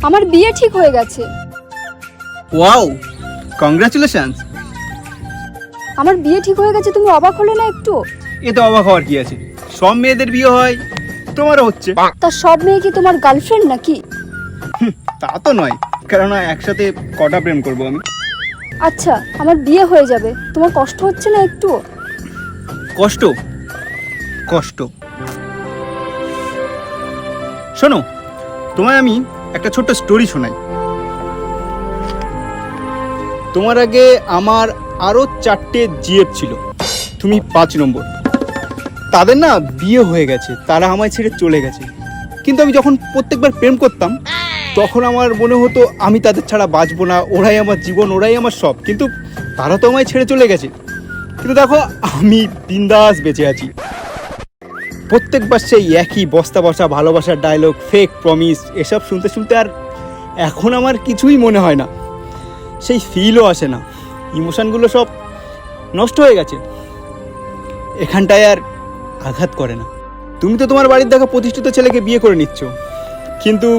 আমার বিয়ে ঠিক হয়ে গেছে। Wow, congratulations. আমার বিয়ে ঠিক হয়ে গেছে, তুমি অবাক হলে না একটু? এতে অবাক হওয়ার কি আছে? সব মেয়েদের বিয়ে হয়, তোমারও হচ্ছে। তা সব মেয়ে কি তোমার গার্লফ্রেন্ড নাকি? তা তো নয়, কেননা একসাথে কটা প্রেম করব আমি। আচ্ছা, আমার বিয়ে হয়ে যাবে, তোমার কষ্ট হচ্ছে না একটু? কষ্ট কষ্ট শোনো, তোমায় আমি একটা ছোট্ট স্টোরি শোনাই। তোমার আগে আমার আরো 4টে জিএফ ছিল, তুমি 5 নম্বর। তাদের না বিয়ে হয়ে গেছে, তারা আমায় ছেড়ে চলে গেছে। কিন্তু আমি যখন প্রত্যেকবার প্রেম করতাম তখন আমার মনে হতো আমি তাদের ছাড়া বাঁচবো না, ওরাই আমার জীবন, ওরাই আমার সব। কিন্তু তারা তো আমায় ছেড়ে চলে গেছে, কিন্তু দেখো আমি বিন্দাস বেঁচে আছি। প্রত্যেকবার সেই একই বস্তা বসা ভালোবাসার ডায়লগ, ফেক প্রমিস, এসব শুনতে শুনতে আর এখন আমার কিছুই মনে হয় না, সেই ফিলও আসে না, ইমোশনগুলো সব নষ্ট হয়ে গেছে, এখানটায় আর আঘাত করে না। তুমি তো তোমার বাড়ির দেখা প্রতিষ্ঠিত ছেলেকে বিয়ে করে নিচ্ছ, কিন্তু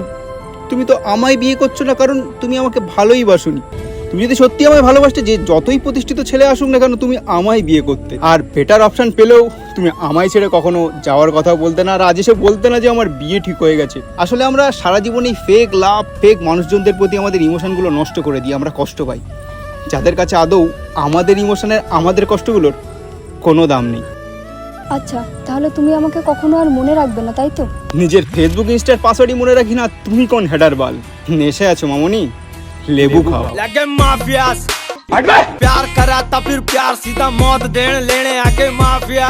তুমি তো আমায় বিয়ে করছো না, কারণ তুমি আমাকে ভালোই বাসোনি। তুমি যদি সত্যি আমায় ভালোবাসতে, যে যতই প্রতিষ্ঠিত ছেলে আসুক না কেন তুমি আমায় বিয়ে করতে, আর বেটার অপশন পেলেও তুমি আমায় ছেড়ে কখনো যাওয়ার কথা বলতে না, আর আজ এসে বলতে না যে আমার বিয়ে ঠিক হয়ে গেছে। আসলে আমরা সারা জীবন এই ফেক লাভ, ফেক মানুষজনদের প্রতি আমাদের ইমোশনগুলো নষ্ট করে দিই, আমরা কষ্ট পাই, যাদের কাছে আদৌ আমাদের ইমোশনের, আমাদের কষ্টগুলোর কোনো দাম নেই। আচ্ছা, তাহলে তুমি আমাকে কখনো আর মনে রাখবে না, তাই তো? নিজের ফেসবুক ইনস্টার পাসওয়ার্ডই মনে রাখি না, তুমি কোন হেডার বাল? নেশে আছো মামনি, लेबू खाओ। लगे माफियास प्यार करा था फिर प्यार सीधा मौत देने लेने आके माफिया